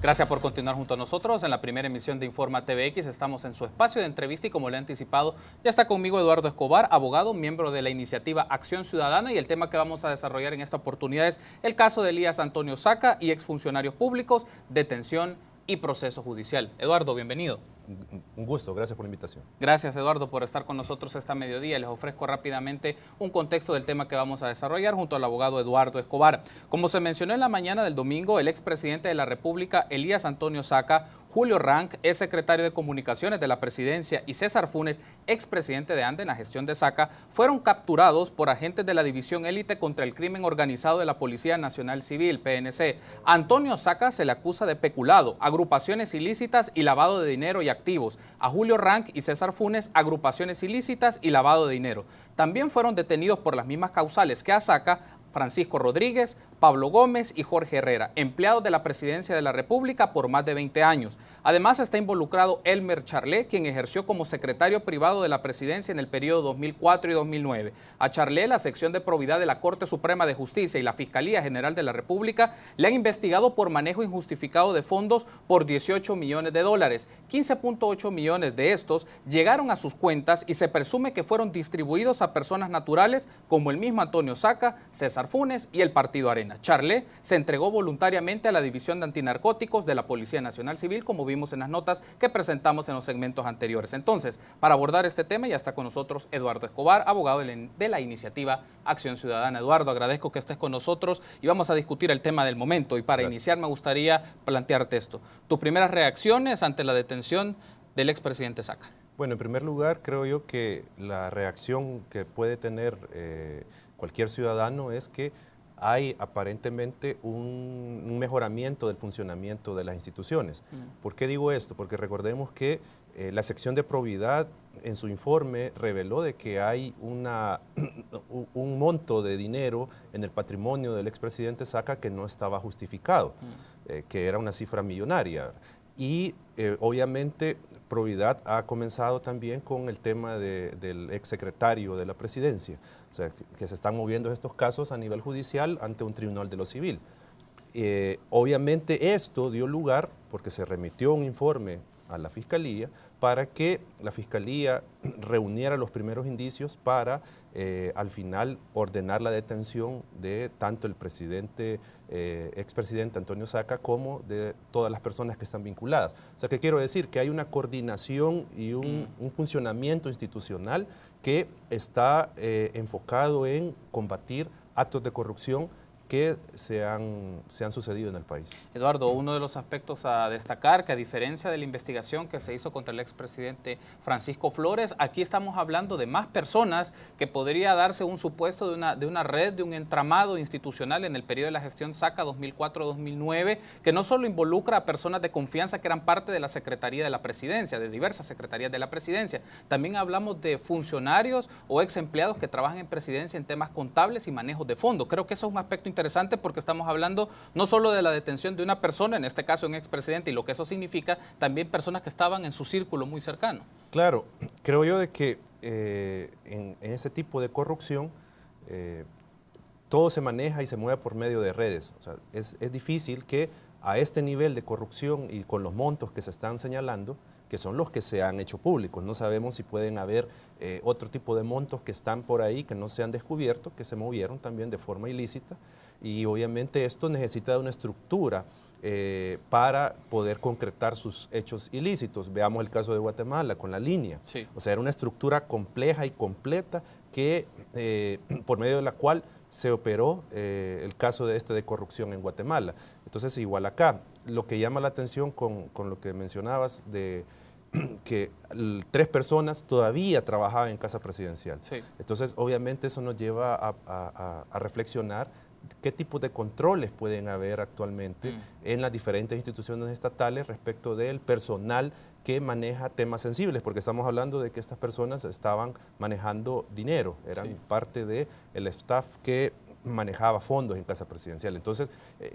Gracias por continuar junto a nosotros. En la primera emisión de Informa TVX estamos en su espacio de entrevista y como le he anticipado, ya está conmigo Eduardo Escobar, abogado, miembro de la iniciativa Acción Ciudadana, y el tema que vamos a desarrollar en esta oportunidad es el caso de Elías Antonio Saca y exfuncionarios públicos, detención y proceso judicial. Eduardo, bienvenido. Un gusto, gracias por la invitación. Gracias, Eduardo, por estar con nosotros esta mediodía. Les ofrezco rápidamente un contexto del tema que vamos a desarrollar junto al abogado Eduardo Escobar. Como se mencionó en la mañana del domingo, el expresidente de la República, Elías Antonio Saca, Julio Rank, ex secretario de Comunicaciones de la Presidencia, y César Funes, expresidente de ANDE en la gestión de Saca, fueron capturados por agentes de la División Élite contra el Crimen Organizado de la Policía Nacional Civil, PNC. A Antonio Saca se le acusa de peculado, agrupaciones ilícitas y lavado de dinero y activos. A Julio Rank y César Funes, agrupaciones ilícitas y lavado de dinero. También fueron detenidos por las mismas causales que a Saca Francisco Rodríguez, Pablo Gómez y Jorge Herrera, empleados de la Presidencia de la República por más de 20 años. Además está involucrado Elmer Charlé, quien ejerció como secretario privado de la Presidencia en el periodo 2004 y 2009. A Charlé, la sección de probidad de la Corte Suprema de Justicia y la Fiscalía General de la República le han investigado por manejo injustificado de fondos por 18 millones de dólares. 15.8 millones de estos llegaron a sus cuentas y se presume que fueron distribuidos a personas naturales como el mismo Antonio Saca, César Funes y el Partido Arena. Charlé se entregó voluntariamente a la División de Antinarcóticos de la Policía Nacional Civil, como vimos en las notas que presentamos en los segmentos anteriores. Entonces, para abordar este tema ya está con nosotros Eduardo Escobar, abogado de la iniciativa Acción Ciudadana. Eduardo, agradezco que estés con nosotros y vamos a discutir el tema del momento. Y para iniciar me gustaría plantearte esto. Tus primeras reacciones ante la detención del expresidente Saca. Bueno, en primer lugar, creo yo que la reacción que puede tener cualquier ciudadano es que hay aparentemente un mejoramiento del funcionamiento de las instituciones. ¿Por qué digo esto? Porque recordemos que la sección de probidad en su informe reveló de que hay un monto de dinero en el patrimonio del expresidente Saca que no estaba justificado, que era una cifra millonaria. Y obviamente probidad ha comenzado también con el tema del exsecretario de la Presidencia, o sea, que se están moviendo estos casos a nivel judicial ante un tribunal de lo civil. Obviamente esto dio lugar, porque se remitió un informe a la Fiscalía, para que la Fiscalía reuniera los primeros indicios para al final ordenar la detención de tanto el expresidente Antonio Saca como de todas las personas que están vinculadas. O sea, que quiero decir que hay una coordinación y un funcionamiento institucional que está enfocado en combatir actos de corrupción que se han sucedido en el país. Eduardo, uno de los aspectos a destacar, que a diferencia de la investigación que se hizo contra el expresidente Francisco Flores, aquí estamos hablando de más personas, que podría darse un supuesto de una red, de un entramado institucional en el periodo de la gestión Saca 2004-2009, que no solo involucra a personas de confianza que eran parte de la Secretaría de la Presidencia, de diversas secretarías de la Presidencia. También hablamos de funcionarios o ex empleados que trabajan en Presidencia en temas contables y manejos de fondos. Creo que eso es un aspecto interesante porque estamos hablando no solo de la detención de una persona, en este caso un expresidente, y lo que eso significa, también personas que estaban en su círculo muy cercano. Claro, creo yo de que en ese tipo de corrupción todo se maneja y se mueve por medio de redes. O sea, es difícil que a este nivel de corrupción y con los montos que se están señalando, que son los que se han hecho públicos. No sabemos si pueden haber otro tipo de montos que están por ahí, que no se han descubierto, que se movieron también de forma ilícita. Y obviamente esto necesita de una estructura para poder concretar sus hechos ilícitos. Veamos el caso de Guatemala con la línea. Sí. O sea, era una estructura compleja y completa que, por medio de la cual se operó el caso de corrupción en Guatemala. Entonces, igual acá, lo que llama la atención con lo que mencionabas de que 3 personas todavía trabajaban en Casa Presidencial. Sí. Entonces, obviamente eso nos lleva a reflexionar qué tipo de controles pueden haber actualmente en las diferentes instituciones estatales respecto del personal que maneja temas sensibles, porque estamos hablando de que estas personas estaban manejando dinero, eran parte del staff que manejaba fondos en Casa Presidencial. Entonces,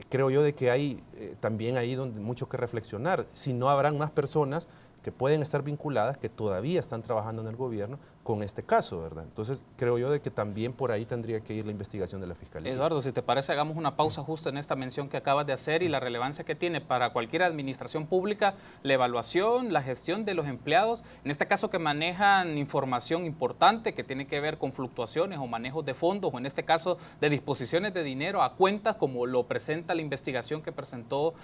creo yo de que hay también ahí donde mucho que reflexionar. Si no habrán más personas que pueden estar vinculadas, que todavía están trabajando en el gobierno, con este caso, ¿verdad? Entonces, creo yo de que también por ahí tendría que ir la investigación de la Fiscalía. Eduardo, si te parece, hagamos una pausa justo en esta mención que acabas de hacer y la relevancia que tiene para cualquier administración pública la evaluación, la gestión de los empleados, en este caso que manejan información importante que tiene que ver con fluctuaciones o manejos de fondos, o en este caso de disposiciones de dinero a cuentas, como lo presenta la investigación que presentó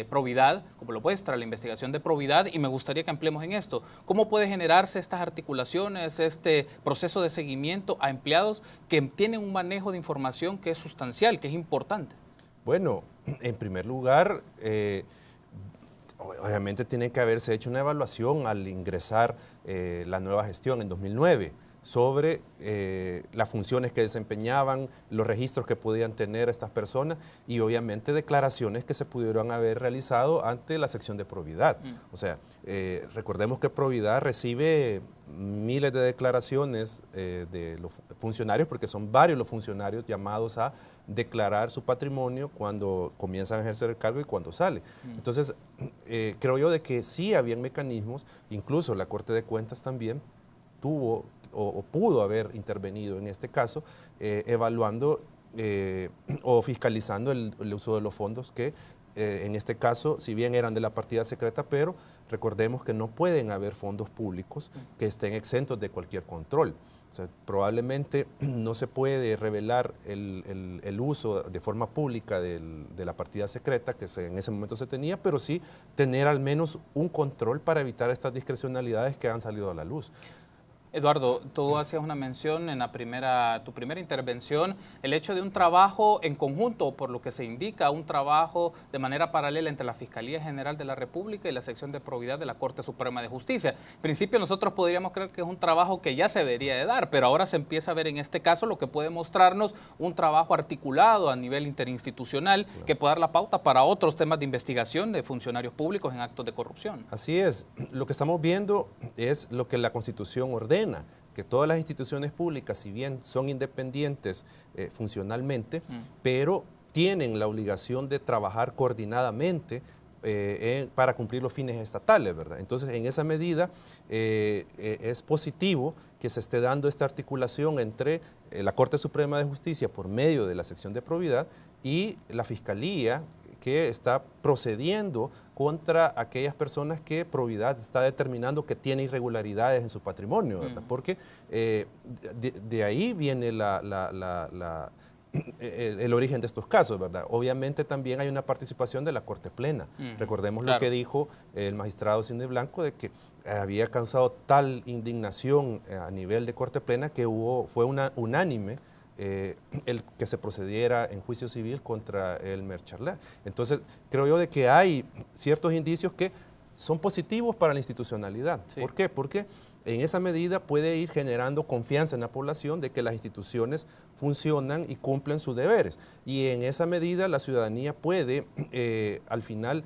Providad, como lo muestra la investigación de Providad, y me gustaría que ampliemos en esto. ¿Cómo puede generarse estas articulaciones, este proceso de seguimiento a empleados que tienen un manejo de información que es sustancial, que es importante? Bueno, en primer lugar, obviamente tiene que haberse hecho una evaluación al ingresar la nueva gestión en 2009 sobre las funciones que desempeñaban, los registros que podían tener estas personas y obviamente declaraciones que se pudieron haber realizado ante la sección de probidad. O sea, recordemos que probidad recibe miles de declaraciones de los funcionarios, porque son varios los funcionarios llamados a declarar su patrimonio cuando comienzan a ejercer el cargo y cuando sale. Entonces, creo yo de que sí habían mecanismos, incluso la Corte de Cuentas también tuvo o pudo haber intervenido en este caso, evaluando o fiscalizando el uso de los fondos que en este caso, si bien eran de la partida secreta, pero recordemos que no pueden haber fondos públicos que estén exentos de cualquier control. O sea, probablemente no se puede revelar el uso de forma pública de la partida secreta que en ese momento se tenía, pero sí tener al menos un control para evitar estas discrecionalidades que han salido a la luz. Eduardo, tú hacías una mención en tu primera intervención, el hecho de un trabajo en conjunto, por lo que se indica, un trabajo de manera paralela entre la Fiscalía General de la República y la sección de probidad de la Corte Suprema de Justicia. En principio nosotros podríamos creer que es un trabajo que ya se debería de dar, pero ahora se empieza a ver en este caso lo que puede mostrarnos un trabajo articulado a nivel interinstitucional que puede dar la pauta para otros temas de investigación de funcionarios públicos en actos de corrupción. Así es, lo que estamos viendo es lo que la Constitución ordena, que todas las instituciones públicas, si bien son independientes funcionalmente, pero tienen la obligación de trabajar coordinadamente para cumplir los fines estatales, ¿verdad? Entonces, en esa medida, es positivo que se esté dando esta articulación entre la Corte Suprema de Justicia por medio de la sección de probidad y la Fiscalía, que está procediendo contra aquellas personas que probidad está determinando que tiene irregularidades en su patrimonio, ¿verdad? Porque de ahí viene el origen de estos casos, ¿verdad? Obviamente también hay una participación de la Corte Plena. Recordemos lo que dijo el magistrado Sidney Blanco, de que había causado tal indignación a nivel de Corte Plena que fue unánime el que se procediera en juicio civil contra Elmer Charlet. Entonces, creo yo de que hay ciertos indicios que son positivos para la institucionalidad. Sí. ¿Por qué? Porque en esa medida puede ir generando confianza en la población de que las instituciones funcionan y cumplen sus deberes. Y en esa medida la ciudadanía puede, al final,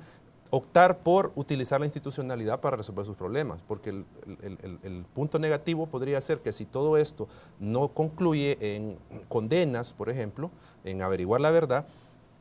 optar por utilizar la institucionalidad para resolver sus problemas, porque el punto negativo podría ser que si todo esto no concluye en condenas, por ejemplo, en averiguar la verdad,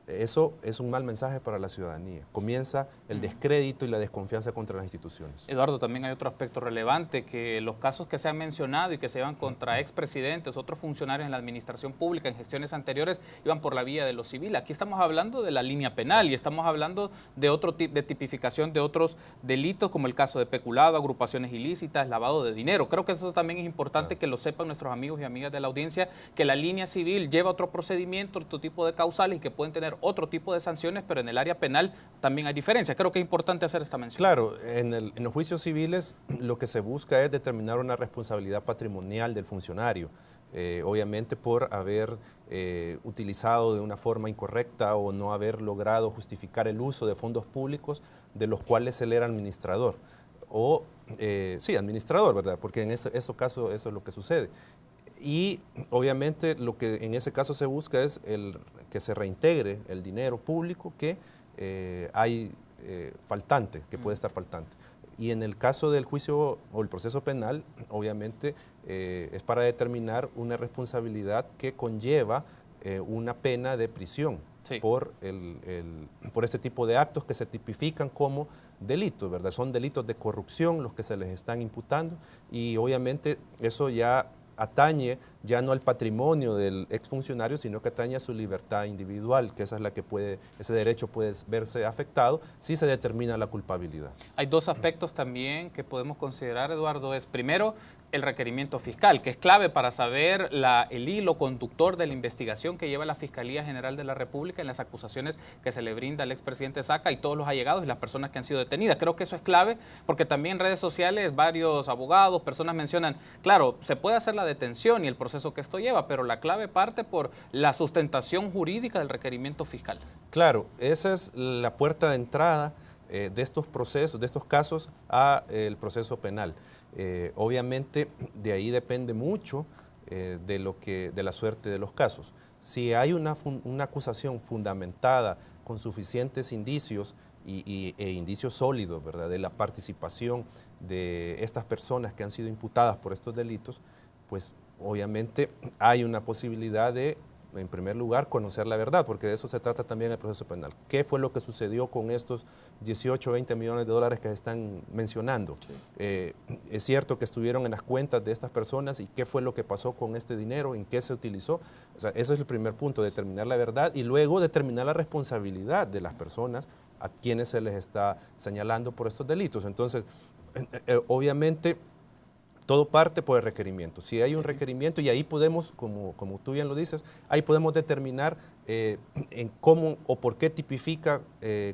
eso es un mal mensaje para la ciudadanía. Comienza el descrédito y la desconfianza contra las instituciones. Eduardo, también hay otro aspecto relevante, que los casos que se han mencionado y que se llevan contra expresidentes, otros funcionarios en la administración pública en gestiones anteriores, iban por la vía de lo civil. Aquí estamos hablando de la línea penal y estamos hablando de otro tipo de tipificación de otros delitos, como el caso de peculado, agrupaciones ilícitas, lavado de dinero. Creo que eso también es importante que lo sepan nuestros amigos y amigas de la audiencia, que la línea civil lleva otro procedimiento, otro tipo de causales y que pueden tener otro tipo de sanciones, pero en el área penal también hay diferencias. Creo que es importante hacer esta mención. Claro, en los juicios civiles lo que se busca es determinar una responsabilidad patrimonial del funcionario, obviamente por haber utilizado de una forma incorrecta o no haber logrado justificar el uso de fondos públicos de los cuales él era administrador. O, sí, administrador, ¿verdad? Porque en ese caso eso es lo que sucede. Y obviamente lo que en ese caso se busca es que se reintegre el dinero público que hay faltante, que puede estar faltante. Y en el caso del juicio o el proceso penal, obviamente es para determinar una responsabilidad que conlleva una pena de prisión por este tipo de actos que se tipifican como delitos, ¿verdad? Son delitos de corrupción los que se les están imputando y obviamente eso ya atañe ya no al patrimonio del exfuncionario, sino que atañe a su libertad individual, que esa es la que ese derecho puede verse afectado si se determina la culpabilidad. Hay dos aspectos también que podemos considerar, Eduardo. Es primero el requerimiento fiscal, que es clave para saber el hilo conductor de la investigación que lleva la Fiscalía General de la República en las acusaciones que se le brinda al expresidente Saca y todos los allegados y las personas que han sido detenidas. Creo que eso es clave porque también en redes sociales varios abogados, personas mencionan, claro, se puede hacer la detención y el proceso que esto lleva, pero la clave parte por la sustentación jurídica del requerimiento fiscal. Claro, esa es la puerta de entrada de estos procesos, de estos casos al proceso penal. Obviamente de ahí depende mucho de la suerte de los casos. Si hay una acusación fundamentada con suficientes indicios e indicios sólidos, ¿verdad?, de la participación de estas personas que han sido imputadas por estos delitos, pues obviamente hay una posibilidad de, en primer lugar, conocer la verdad, porque de eso se trata también el proceso penal. ¿Qué fue lo que sucedió con estos 18 o 20 millones de dólares que se están mencionando? Sí. Es cierto que estuvieron en las cuentas de estas personas y qué fue lo que pasó con este dinero, en qué se utilizó. O sea, ese es el primer punto, determinar la verdad y luego determinar la responsabilidad de las personas a quienes se les está señalando por estos delitos. Entonces, obviamente, todo parte por el requerimiento. Si hay un requerimiento y ahí podemos, como tú bien lo dices, ahí podemos determinar en cómo o por qué tipifica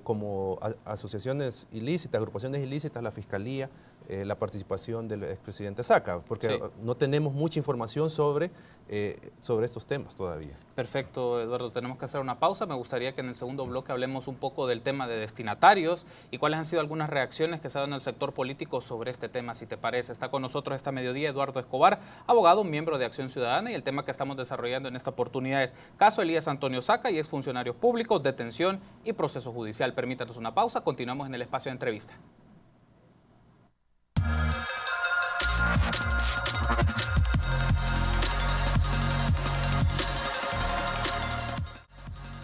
como asociaciones ilícitas, agrupaciones ilícitas, la Fiscalía, la participación del expresidente Saca, porque sí, no tenemos mucha información sobre estos temas todavía. Perfecto, Eduardo. Tenemos que hacer una pausa. Me gustaría que en el segundo bloque hablemos un poco del tema de destinatarios y cuáles han sido algunas reacciones que se han dado en el sector político sobre este tema, si te parece. Está con nosotros esta mediodía Eduardo Escobar, abogado, miembro de Acción Ciudadana, y el tema que estamos desarrollando en esta oportunidad es caso Elías Antonio Saca y exfuncionarios públicos, detención y proceso judicial. Permítanos una pausa. Continuamos en el espacio de entrevista.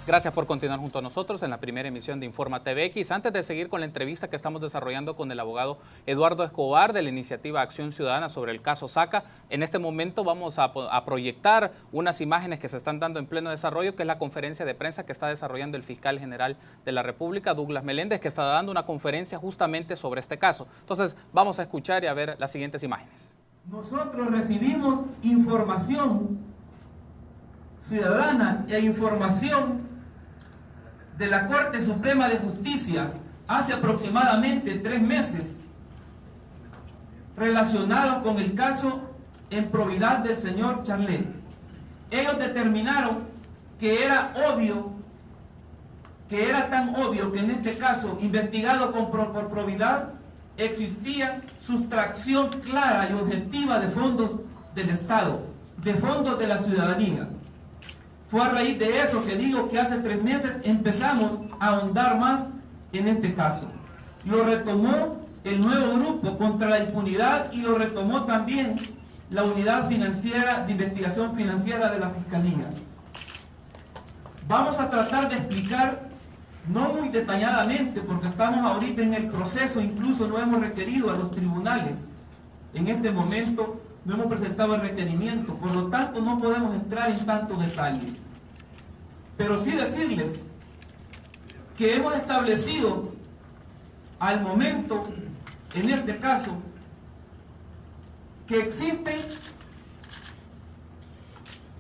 Gracias por continuar junto a nosotros en la primera emisión de Informa TVX. Antes de seguir con la entrevista que estamos desarrollando con el abogado Eduardo Escobar de la iniciativa Acción Ciudadana sobre el caso Saca, en este momento vamos a proyectar unas imágenes que se están dando en pleno desarrollo, que es la conferencia de prensa que está desarrollando el fiscal general de la República, Douglas Meléndez, que está dando una conferencia justamente sobre este caso. Entonces, vamos a escuchar y a ver las siguientes imágenes. Nosotros recibimos información ciudadana e información de la Corte Suprema de Justicia hace aproximadamente 3 meses relacionados con el caso en probidad del señor Charlet. Ellos determinaron que era tan obvio que en este caso, investigado por probidad, existía sustracción clara y objetiva de fondos del Estado, de fondos de la ciudadanía. Fue a raíz de eso que digo que hace 3 meses empezamos a ahondar más en este caso. Lo retomó el nuevo grupo contra la impunidad y lo retomó también la unidad financiera de investigación financiera de la Fiscalía. Vamos a tratar de explicar, no muy detalladamente, porque estamos ahorita en el proceso, incluso no hemos requerido a los tribunales. En este momento no hemos presentado el requerimiento, por lo tanto no podemos entrar en tanto detalle. Pero sí decirles que hemos establecido al momento, en este caso, que existe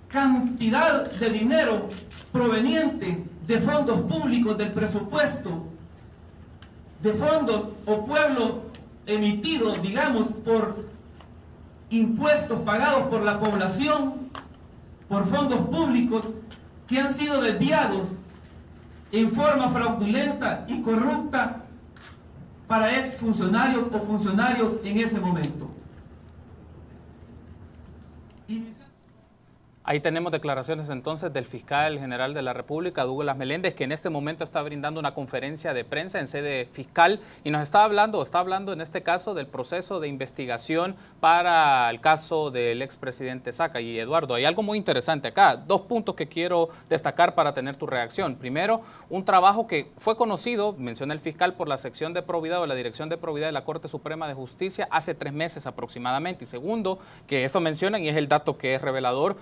cantidad de dinero proveniente de fondos públicos del presupuesto, de fondos o pueblos emitidos, digamos, por impuestos pagados por la población, por fondos públicos que han sido desviados en forma fraudulenta y corrupta para exfuncionarios o funcionarios en ese momento. Ahí tenemos declaraciones entonces del fiscal general de la República, Douglas Meléndez, que en este momento está brindando una conferencia de prensa en sede fiscal y nos está hablando en este caso del proceso de investigación para el caso del expresidente Saca. Y Eduardo, hay algo muy interesante acá, 2 puntos que quiero destacar para tener tu reacción. Primero, un trabajo que fue conocido, menciona el fiscal, por la sección de probidad o la dirección de probidad de la Corte Suprema de Justicia hace 3 meses aproximadamente. Y segundo, que eso mencionan y es el dato que es revelador,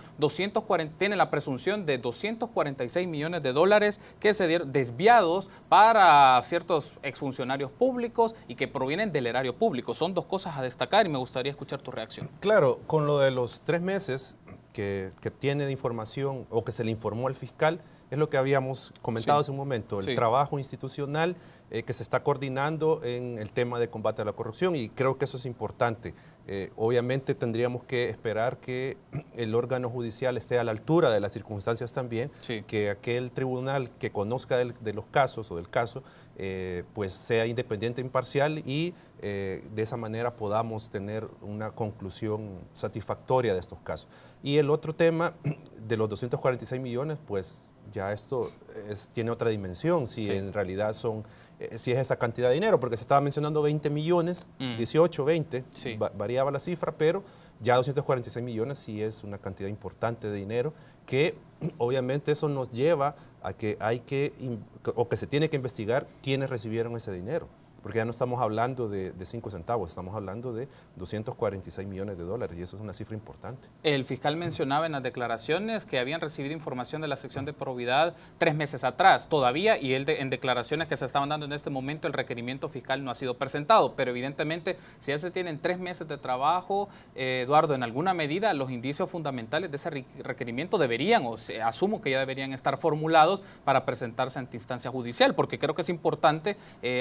tiene la presunción de 246 millones de dólares que se dieron desviados para ciertos exfuncionarios públicos y que provienen del erario público. Son 2 cosas a destacar y me gustaría escuchar tu reacción. Claro, con lo de los 3 meses que tiene de información o que se le informó al fiscal, es lo que habíamos comentado hace un momento, el trabajo institucional que se está coordinando en el tema de combate a la corrupción, y creo que eso es importante. Obviamente tendríamos que esperar que el órgano judicial esté a la altura de las circunstancias también, que aquel tribunal que conozca de los casos o del caso, pues sea independiente e imparcial y de esa manera podamos tener una conclusión satisfactoria de estos casos. Y el otro tema de los 246 millones, pues ya esto tiene otra dimensión, si en realidad si es esa cantidad de dinero, porque se estaba mencionando 20 millones, 18, 20, variaba la cifra, pero ya 246 millones sí es una cantidad importante de dinero que obviamente eso nos lleva a que que se tiene que investigar quiénes recibieron ese dinero. Porque ya no estamos hablando de 5 centavos, estamos hablando de 246 millones de dólares y eso es una cifra importante. El fiscal mencionaba en las declaraciones que habían recibido información de la sección de probidad 3 meses atrás todavía, y él en declaraciones que se estaban dando en este momento el requerimiento fiscal no ha sido presentado, pero evidentemente si ya se tienen 3 meses de trabajo, Eduardo, en alguna medida los indicios fundamentales de ese requerimiento deberían, asumo que ya deberían estar formulados para presentarse ante instancia judicial, porque creo que es importante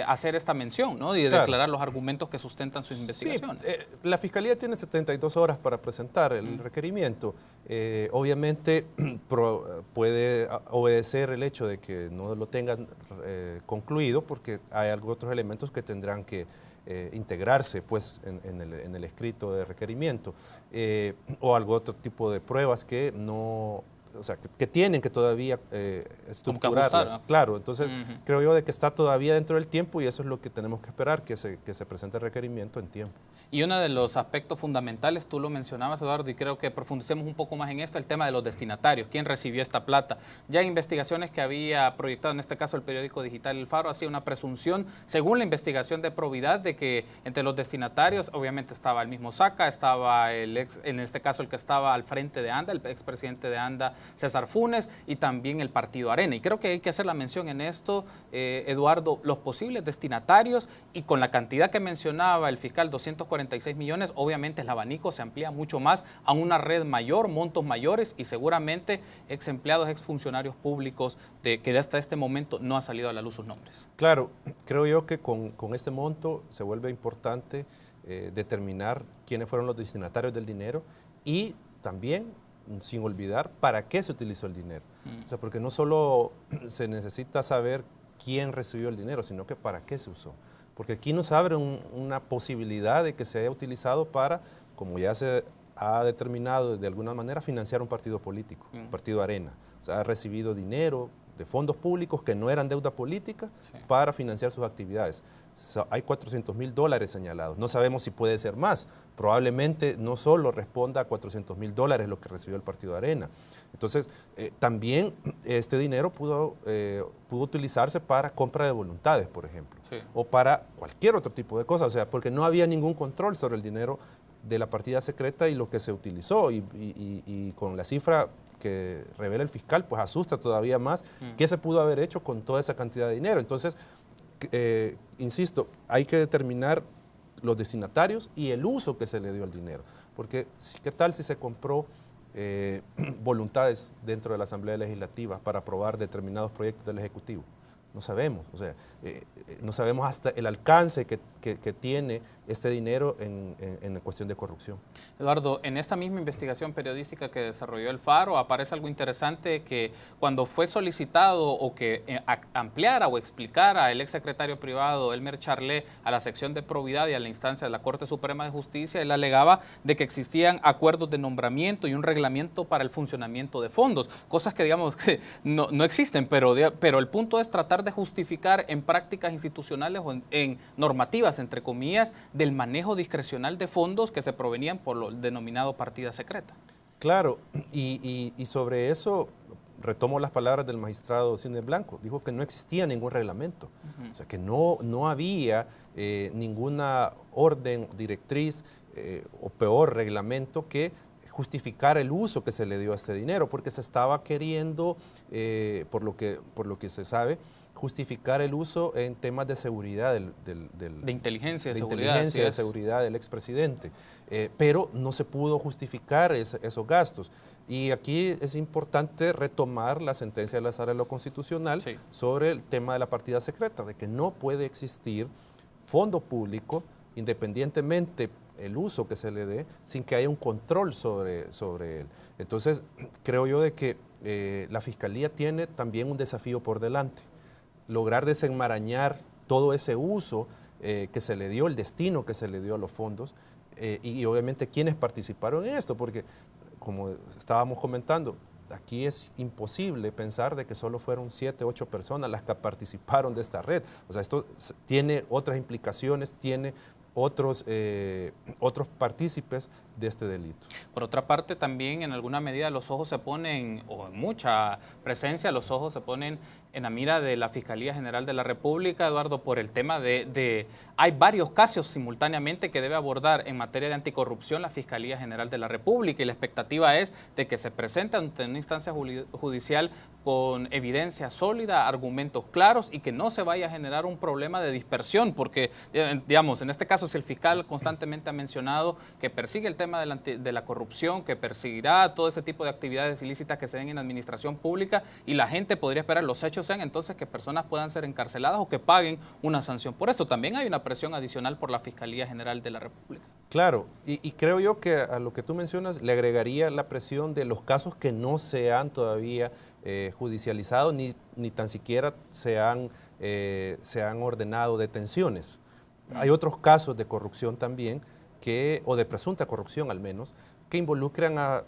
hacer esta mención, ¿no? Y declarar los argumentos que sustentan sus investigaciones. La Fiscalía tiene 72 horas para presentar el requerimiento. Obviamente puede obedecer el hecho de que no lo tengan concluido porque hay otros elementos que tendrán que integrarse pues, en el escrito de requerimiento o algún otro tipo de pruebas que no... O sea, que tienen que todavía estructurarlas. Claro, entonces creo yo de que está todavía dentro del tiempo y eso es lo que tenemos que esperar, que se presente el requerimiento en tiempo. Y uno de los aspectos fundamentales, tú lo mencionabas, Eduardo, y creo que profundicemos un poco más en esto, el tema de los destinatarios, quién recibió esta plata. Ya en investigaciones que había proyectado, en este caso el periódico digital El Faro, hacía una presunción, según la investigación de probidad, de que entre los destinatarios, obviamente estaba el mismo Saca, estaba en este caso el que estaba al frente de ANDA, el expresidente de ANDA, César Funes, y también el partido Arena. Y creo que hay que hacer la mención en esto, Eduardo, los posibles destinatarios, y con la cantidad que mencionaba el fiscal, 246 millones, obviamente el abanico se amplía mucho más a una red mayor, montos mayores, y seguramente ex empleados, ex funcionarios públicos que hasta este momento no ha salido a la luz sus nombres. Claro, creo yo que con este monto se vuelve importante determinar quiénes fueron los destinatarios del dinero y también, sin olvidar, para qué se utilizó el dinero. O sea, porque no solo se necesita saber quién recibió el dinero, sino que para qué se usó. Porque aquí nos abre una posibilidad de que se haya utilizado para, como ya se ha determinado de alguna manera, financiar un partido político, un partido Arena. O sea, ha recibido dinero de fondos públicos que no eran deuda política para financiar sus actividades. Hay 400,000 dólares señalados. No sabemos si puede ser más. Probablemente no solo responda a 400,000 dólares lo que recibió el partido Arena. Entonces, también este dinero pudo utilizarse para compra de voluntades, por ejemplo, o para cualquier otro tipo de cosas. O sea, porque no había ningún control sobre el dinero de la partida secreta y lo que se utilizó. Y con la cifra que revela el fiscal, pues asusta todavía más qué se pudo haber hecho con toda esa cantidad de dinero. Entonces, insisto, hay que determinar los destinatarios y el uso que se le dio al dinero. Porque, ¿qué tal si se compró voluntades dentro de la Asamblea Legislativa para aprobar determinados proyectos del Ejecutivo? No sabemos, o sea, no sabemos hasta el alcance que tiene este dinero en cuestión de corrupción. Eduardo, en esta misma investigación periodística que desarrolló el Faro aparece algo interesante, que cuando fue solicitado o que ampliara o explicara el exsecretario privado Elmer Charlet a la sección de probidad y a la instancia de la Corte Suprema de Justicia, él alegaba de que existían acuerdos de nombramiento y un reglamento para el funcionamiento de fondos, cosas que digamos que no existen, pero el punto es tratar de justificar en prácticas institucionales o en normativas, entre comillas, del manejo discrecional de fondos que se provenían por lo denominado partida secreta. Claro, y sobre eso retomo las palabras del magistrado Sidney Blanco. Dijo que no existía ningún reglamento, o sea que no había ninguna orden, directriz o peor reglamento que justificar el uso que se le dio a este dinero, porque se estaba queriendo, por lo que se sabe, justificar el uso en temas de seguridad de inteligencia, de seguridad del expresidente, pero no se pudo justificar esos gastos. Y aquí es importante retomar la sentencia de la Sala de lo Constitucional sobre el tema de la partida secreta, de que no puede existir fondo público, independientemente el uso que se le dé, sin que haya un control sobre él. Entonces, creo yo de que la Fiscalía tiene también un desafío por delante, lograr desenmarañar todo ese uso que se le dio, el destino que se le dio a los fondos, y obviamente quienes participaron en esto, porque como estábamos comentando, aquí es imposible pensar de que solo fueron 7, 8 personas las que participaron de esta red. O sea, esto tiene otras implicaciones, tiene otros partícipes de este delito. Por otra parte, también en alguna medida los ojos se ponen, o en mucha presencia, los ojos se ponen en la mira de la Fiscalía General de la República, Eduardo, por el tema hay varios casos simultáneamente que debe abordar en materia de anticorrupción la Fiscalía General de la República, y la expectativa es de que se presente ante una instancia judicial con evidencia sólida, argumentos claros, y que no se vaya a generar un problema de dispersión, porque, digamos, en este caso, si el fiscal constantemente ha mencionado que persigue el tema de la corrupción, que perseguirá todo ese tipo de actividades ilícitas que se den en la administración pública, y la gente podría esperar, los hechos sean entonces que personas puedan ser encarceladas o que paguen una sanción. Por eso también hay una presión adicional por la Fiscalía General de la República. Claro, y creo yo que a lo que tú mencionas le agregaría la presión de los casos que no se han todavía judicializado, ni tan siquiera se han ordenado detenciones. Hay otros casos de corrupción también, o de presunta corrupción al menos, que involucran a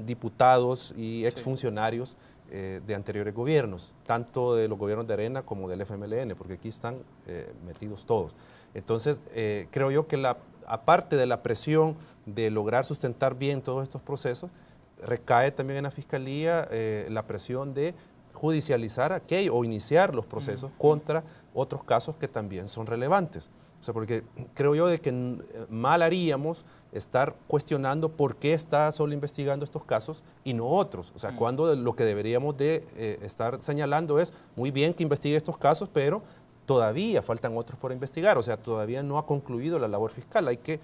diputados y exfuncionarios de anteriores gobiernos, tanto de los gobiernos de Arena como del FMLN, porque aquí están metidos todos. Entonces, creo yo que aparte de la presión de lograr sustentar bien todos estos procesos, recae también en la Fiscalía la presión de judicializar aquello o iniciar los procesos contra otros casos que también son relevantes. O sea, porque creo yo de que mal haríamos estar cuestionando por qué está solo investigando estos casos y no otros. O sea, cuando lo que deberíamos de estar señalando es, muy bien que investigue estos casos, pero todavía faltan otros por investigar. O sea, todavía no ha concluido la labor fiscal. Hay que,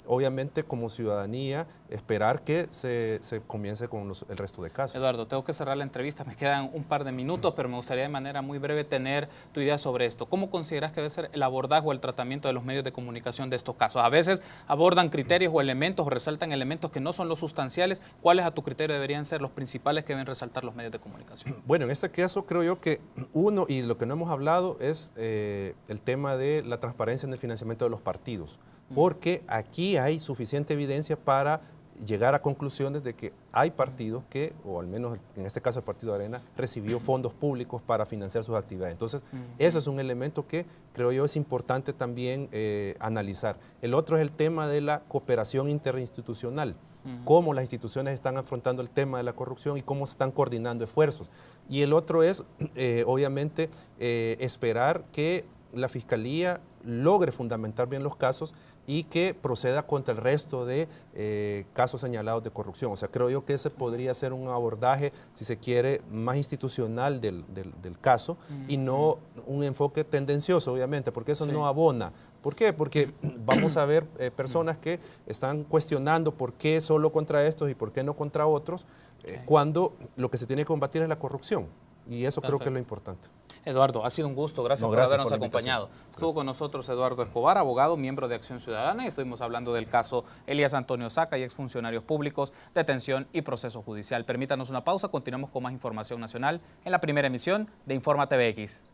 obviamente, como ciudadanía, esperar que se comience con el resto de casos. Eduardo, tengo que cerrar la entrevista. Me quedan un par de minutos, pero me gustaría de manera muy breve tener tu idea sobre esto. ¿Cómo consideras que debe ser el abordaje o el tratamiento de los medios de comunicación de estos casos? A veces abordan criterios o elementos o resaltan elementos que no son los sustanciales. ¿Cuáles a tu criterio deberían ser los principales que deben resaltar los medios de comunicación? Bueno, en este caso creo yo que uno, y lo que no hemos hablado, es el tema de la transparencia en el financiamiento de los partidos, porque aquí hay suficiente evidencia para llegar a conclusiones de que hay partidos que, o al menos en este caso el Partido Arena, recibió fondos públicos para financiar sus actividades. Entonces, ese es un elemento que creo yo es importante también analizar. El otro es el tema de la cooperación interinstitucional, cómo las instituciones están afrontando el tema de la corrupción y cómo se están coordinando esfuerzos. Y el otro es, obviamente, esperar que la Fiscalía logre fundamentar bien los casos y que proceda contra el resto de casos señalados de corrupción. O sea, creo yo que ese podría ser un abordaje, si se quiere, más institucional del caso y no un enfoque tendencioso, obviamente, porque eso no abona. ¿Por qué? Porque vamos a ver personas que están cuestionando por qué solo contra estos y por qué no contra otros, cuando lo que se tiene que combatir es la corrupción. Y eso creo que es lo importante. Eduardo, ha sido un gusto. Gracias por habernos acompañado. Estuvo con nosotros Eduardo Escobar, abogado, miembro de Acción Ciudadana, y estuvimos hablando del caso Elías Antonio Saca y exfuncionarios públicos, detención y proceso judicial. Permítanos una pausa, continuamos con más información nacional en la primera emisión de Informa TVX.